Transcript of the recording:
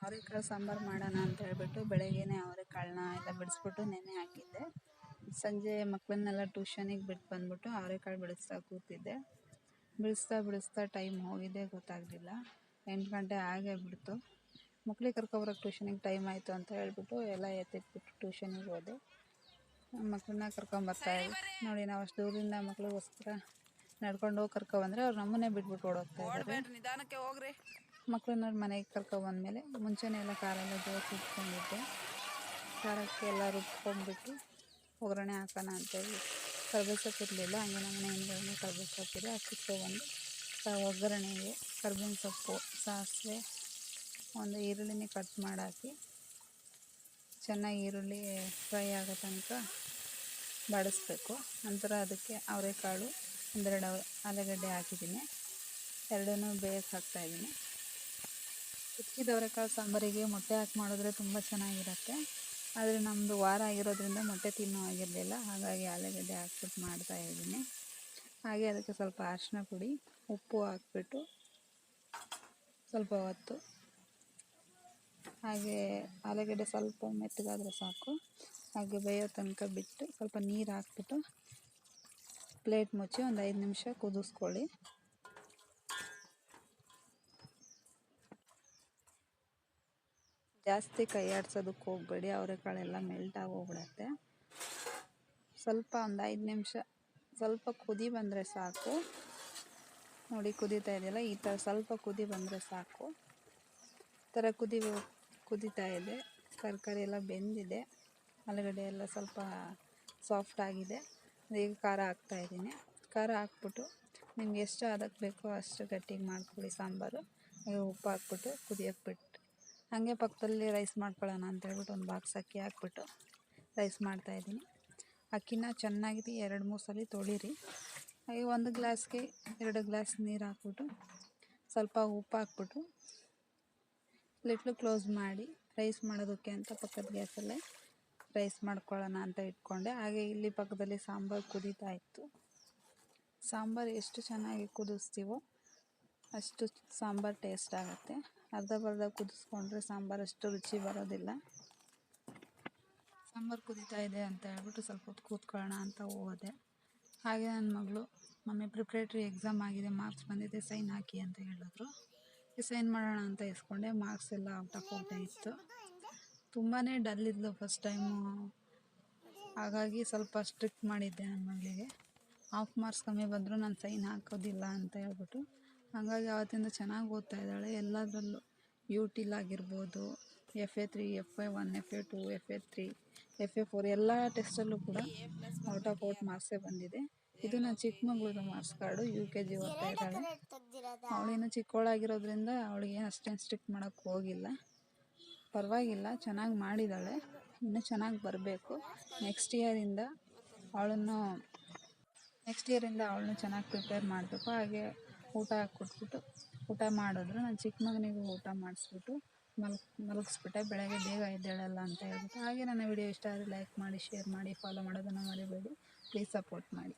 ಅವರೆಕಾಳು ಸಾಂಬಾರು ಮಾಡೋಣ ಅಂತ ಹೇಳ್ಬಿಟ್ಟು ಬೆಳಗ್ಗೆನೇ ಅವರೆಕಾಳನ್ನ ಎಲ್ಲ ಬಿಡಿಸ್ಬಿಟ್ಟು ನೆನೆ ಹಾಕಿದ್ದೆ. ಸಂಜೆ ಮಕ್ಕಳನ್ನೆಲ್ಲ ಟ್ಯೂಷನಿಗೆ ಬಿಟ್ಟು ಬಂದ್ಬಿಟ್ಟು ಅವರೆಕಾಳು ಬಿಡಿಸ್ತಾ ಕೂತಿದ್ದೆ. ಬಿಡಿಸ್ತಾ ಟೈಮ್ ಹೋಗಿದ್ದೆ ಗೊತ್ತಾಗಲಿಲ್ಲ. 8 ಗಂಟೆ ಆಗೇ ಬಿಡ್ತು. ಮಕ್ಳಿಗೆ ಕರ್ಕೊಬರೋಕ್ಕೆ ಟ್ಯೂಷನಿಗೆ ಟೈಮ್ ಆಯಿತು ಅಂತ ಹೇಳ್ಬಿಟ್ಟು ಎಲ್ಲ ಎತ್ತಿಟ್ಬಿಟ್ಟು ಟ್ಯೂಷನಿಗೆ ಹೋದೆ. ಮಕ್ಕಳನ್ನ ಕರ್ಕೊಂಬರ್ತಾಯಿದ್ದೆ ನೋಡಿ. ನಾವು ಅಷ್ಟು ದೂರದಿಂದ ಮಕ್ಳಿಗೋಸ್ಕರ ನಡ್ಕೊಂಡು ಹೋಗಿ ಕರ್ಕೊಬಂದರೆ ಅವ್ರು ನಮ್ಮನ್ನೇ ಬಿಟ್ಬಿಟ್ಟು ಓಡೋಗ್ತಾ ಇದ್ದಾರೆ. ನಿಧಾನಕ್ಕೆ ಹೋಗ್ರಿ. ಮಕ್ಕಳನ್ನ ಮನೆಗೆ ಕರ್ಕೊಬಂದ್ಮೇಲೆ ಮುಂಚೆನೇ ಎಲ್ಲ ಕಾರೆಲ್ಲ ಜೋಡಿಸಿ ಇಟ್ಕೊಂಡಿದ್ದೆ. ಖಾರಕ್ಕೆ ಎಲ್ಲ ರುಬ್ಕೊಂಡ್ಬಿಟ್ಟು ಒಗ್ಗರಣೆ ಹಾಕೋಣ ಅಂತೇಳಿ ಕರ್ಬೇವು ಸೊಪ್ಪು ಇರಲಿಲ್ಲ. ಹಂಗೆ ನಮ್ಮ ಮನೆ ಹಿಂದ್ಗಡೆ ಕರ್ಬೇವು ಸೊಪ್ಪಿದೆ, ಹಾಕಿಟ್ಕೊಬಂದು ಒಗ್ಗರಣೆಗೆ ಕರ್ಬೇವಿನ ಸೊಪ್ಪು, ಸಾಸಿವೆ, ಒಂದು ಈರುಳ್ಳಿನ ಕಟ್ ಮಾಡಾಕಿ ಚೆನ್ನಾಗಿ ಈರುಳ್ಳಿ ಫ್ರೈ ಆಗೋ ತನಕ ಬಾಡಿಸ್ಬೇಕು. ನಂತರ ಅದಕ್ಕೆ ಅವರೆಕಾಳು, 2 ಆಲೂಗಡ್ಡೆ ಹಾಕಿದ್ದೀನಿ. ಎರಡನ್ನೂ ಬೇಯಕ್ಕೆ ಹಾಕ್ತಾಯಿದ್ದೀನಿ. ಕುಚ್ಚಿದ ಅವರೆಕಾಳು ಸಾಂಬಾರಿಗೆ ಮೊಟ್ಟೆ ಹಾಕಿ ಮಾಡಿದ್ರೆ ತುಂಬ ಚೆನ್ನಾಗಿರುತ್ತೆ. ಆದರೆ ನಮ್ಮದು ವಾರ ಆಗಿರೋದ್ರಿಂದ ಮೊಟ್ಟೆ ತಿನ್ನೋ ಆಗಿರಲಿಲ್ಲ. ಹಾಗಾಗಿ ಆಲೂಗಡ್ಡೆ ಹಾಕ್ಬಿಟ್ಟು ಮಾಡ್ತಾಯಿದ್ದೀನಿ. ಹಾಗೆ ಅದಕ್ಕೆ ಸ್ವಲ್ಪ ಅರಿಶಿನ ಪುಡಿ, ಉಪ್ಪು ಹಾಕ್ಬಿಟ್ಟು ಸ್ವಲ್ಪ ಹೊತ್ತು ಹಾಗೆ ಆಲೂಗಡ್ಡೆ ಸ್ವಲ್ಪ ಮೆತ್ತಗಾದರೆ ಸಾಕು. ಹಾಗೆ ಬೇಯೋ ತನಕ ಬಿಟ್ಟು ಸ್ವಲ್ಪ ನೀರು ಹಾಕ್ಬಿಟ್ಟು ಪ್ಲೇಟ್ ಮುಚ್ಚಿ ಒಂದು 5 ನಿಮಿಷ ಕುದಿಸ್ಕೊಳ್ಳಿ. ಜಾಸ್ತಿ ಕೈ ಆಡ್ಸೋದಕ್ಕೆ ಹೋಗಬೇಡಿ, ಅವರೆಕಾಳೆಲ್ಲ ಮೆಲ್ಟ್ ಆಗೋಗ್ಬಿಡತ್ತೆ. ಸ್ವಲ್ಪ ಒಂದು 5 ನಿಮಿಷ ಸ್ವಲ್ಪ ಕುದಿ ಬಂದರೆ ಸಾಕು. ನೋಡಿ ಕುದೀತಾ ಇದೆಯಲ್ಲ, ಈ ಥರ ಸ್ವಲ್ಪ ಕುದಿ ಬಂದರೆ ಸಾಕು. ಈ ಥರ ಕುದೀತಾ ಇದೆ. ತರಕಾರಿ ಎಲ್ಲ ಬೆಂದಿದೆ, ಆಲೂಗಡ್ಡೆ ಎಲ್ಲ ಸ್ವಲ್ಪ ಸಾಫ್ಟ್ ಆಗಿದೆ. ಈಗ ಖಾರ ಹಾಕ್ತಾಯಿದ್ದೀನಿ. ಖಾರ ಹಾಕ್ಬಿಟ್ಟು ನಿಮ್ಗೆ ಎಷ್ಟು ಅದಕ್ಕೆ ಬೇಕೋ ಅಷ್ಟು ಗಟ್ಟಿಗೆ ಮಾಡ್ಕೊಳ್ಳಿ ಸಾಂಬಾರು. ಹಾಗೆ ಉಪ್ಪು ಹಾಕ್ಬಿಟ್ಟು ಕುದಿಯೋಕ್ಕೆ ಬಿಟ್ಟು ಹಾಗೆ ಪಕ್ಕದಲ್ಲಿ ರೈಸ್ ಮಾಡ್ಕೊಳ್ಳೋಣ ಅಂತ ಹೇಳ್ಬಿಟ್ಟು ಒಂದು ಬಾಕ್ಸ್ ಅಕ್ಕಿ ಹಾಕ್ಬಿಟ್ಟು ರೈಸ್ ಮಾಡ್ತಾಯಿದ್ದೀನಿ. ಅಕ್ಕಿನ ಚೆನ್ನಾಗಿ 2-3 ಸಲ ತೊಳಿರಿ. ಹಾಗೆ 1 ಗ್ಲಾಸ್ಗೆ 2 ಗ್ಲಾಸ್ ನೀರು ಹಾಕ್ಬಿಟ್ಟು ಸ್ವಲ್ಪ ಉಪ್ಪು ಹಾಕ್ಬಿಟ್ಟು ಲಿಡ್ಲು ಕ್ಲೋಸ್ ಮಾಡಿ ರೈಸ್ ಮಾಡೋದಕ್ಕೆ ಅಂತ ಪಕ್ಕದ ಗ್ಯಾಸಲ್ಲೇ ರೈಸ್ ಮಾಡ್ಕೊಳ್ಳೋಣ ಅಂತ ಇಟ್ಕೊಂಡೆ. ಹಾಗೆ ಇಲ್ಲಿ ಪಕ್ಕದಲ್ಲಿ ಸಾಂಬಾರು ಕುದೀತಾ ಇತ್ತು. ಸಾಂಬಾರು ಎಷ್ಟು ಚೆನ್ನಾಗಿ ಕುದಿಸ್ತೀವೋ ಅಷ್ಟು ಸಾಂಬಾರು ಟೇಸ್ಟ್ ಆಗುತ್ತೆ. ಅರ್ಧ ಕುದಿಸ್ಕೊಂಡ್ರೆ ಸಾಂಬಾರು ಅಷ್ಟು ರುಚಿ ಬರೋದಿಲ್ಲ. ಸಾಂಬಾರು ಕುದೀತಾ ಇದೆ ಅಂತ ಹೇಳ್ಬಿಟ್ಟು ಸ್ವಲ್ಪ ಹೊತ್ತು ಕೂತ್ಕೊಳ್ಳೋಣ ಅಂತ ಹೋದೆ. ಹಾಗೆ ನನ್ನ ಮಗಳು, ಮಮ್ಮಿ ಪ್ರಿಪ್ರೇಟ್ರಿ ಎಕ್ಸಾಮ್ ಆಗಿದೆ, ಮಾರ್ಕ್ಸ್ ಬಂದಿದೆ, ಸೈನ್ ಹಾಕಿ ಅಂತ ಹೇಳಿದ್ರು. ಸೈನ್ ಮಾಡೋಣ ಅಂತ ಇಸ್ಕೊಂಡೆ. ಮಾರ್ಕ್ಸ್ ಎಲ್ಲ ಔಟ್ ಆಫ್ ಹೋಗ್ತಾ ಇತ್ತು. ತುಂಬಾ ಡಲ್ ಇದ್ಲು ಫಸ್ಟ್ ಟೈಮು. ಹಾಗಾಗಿ ಸ್ವಲ್ಪ ಸ್ಟ್ರಿಕ್ಟ್ ಮಾಡಿದ್ದೆ ನನ್ನ ಮಗಳಿಗೆ. ಹಾಫ್ ಮಾರ್ಕ್ಸ್ ಕಮ್ಮಿ ಬಂದರೂ ನಾನು ಸೈನ್ ಹಾಕೋದಿಲ್ಲ ಅಂತ ಹೇಳ್ಬಿಟ್ಟು. ಹಾಗಾಗಿ ಆವತ್ತಿಂದ ಚೆನ್ನಾಗಿ ಓದ್ತಾ ಇದ್ದಾಳೆ. ಎಲ್ಲದರಲ್ಲೂ UTಲಾಗಿರ್ಬೋದು, FA3, FA1, FA2, FA3, FA4 ಎಲ್ಲ ಟೆಸ್ಟಲ್ಲೂ ಕೂಡ ಔಟ್ ಮಾರ್ಕ್ಸೇ ಬಂದಿದೆ. ಇದು ನನ್ನ ಚಿಕ್ಕ ಮಗಳದು ಮಾರ್ಕ್ಸ್ ಕಾರ್ಡು. UKG ಓದ್ತಾ ಇದ್ದಾಳೆ. ಅವಳಿನ್ನು ಚಿಕ್ಕವಳಾಗಿರೋದ್ರಿಂದ ಅವಳಿಗೆ ಅಷ್ಟೇನು ಸ್ಟ್ರಿಕ್ಟ್ ಮಾಡೋಕ್ಕೆ ಹೋಗಿಲ್ಲ. ಪರವಾಗಿಲ್ಲ, ಚೆನ್ನಾಗಿ ಮಾಡಿದ್ದಾಳೆ. ಇನ್ನೂ ಚೆನ್ನಾಗಿ ಬರಬೇಕು. ನೆಕ್ಸ್ಟ್ ಇಯರಿಂದ ಅವಳನ್ನು ಚೆನ್ನಾಗಿ ಪ್ರಿಪೇರ್ ಮಾಡಬೇಕು. ಹಾಗೆ ಊಟ ಹಾಕ್ಕೊಟ್ಬಿಟ್ಟು ಊಟ ಮಾಡಿದ್ರು. ನನ್ನ ಚಿಕ್ಕ ಮಗನಿಗೂ ಊಟ ಮಾಡಿಸ್ಬಿಟ್ಟು ಮಲಗಿಸ್ಬಿಟ್ಟೆ. ಬೆಳಗ್ಗೆ ಬೇಗ ಎದ್ದೇಳಲ್ಲ ಅಂತ ಹೇಳ್ಬಿಟ್ಟು. ಹಾಗೆ ನನ್ನ ವಿಡಿಯೋ ಇಷ್ಟ ಆದರೆ ಲೈಕ್ ಮಾಡಿ, ಶೇರ್ ಮಾಡಿ, ಫಾಲೋ ಮಾಡೋದನ್ನು ಮರಿಬೇಡಿ. ಪ್ಲೀಸ್ ಸಪೋರ್ಟ್ ಮಾಡಿ.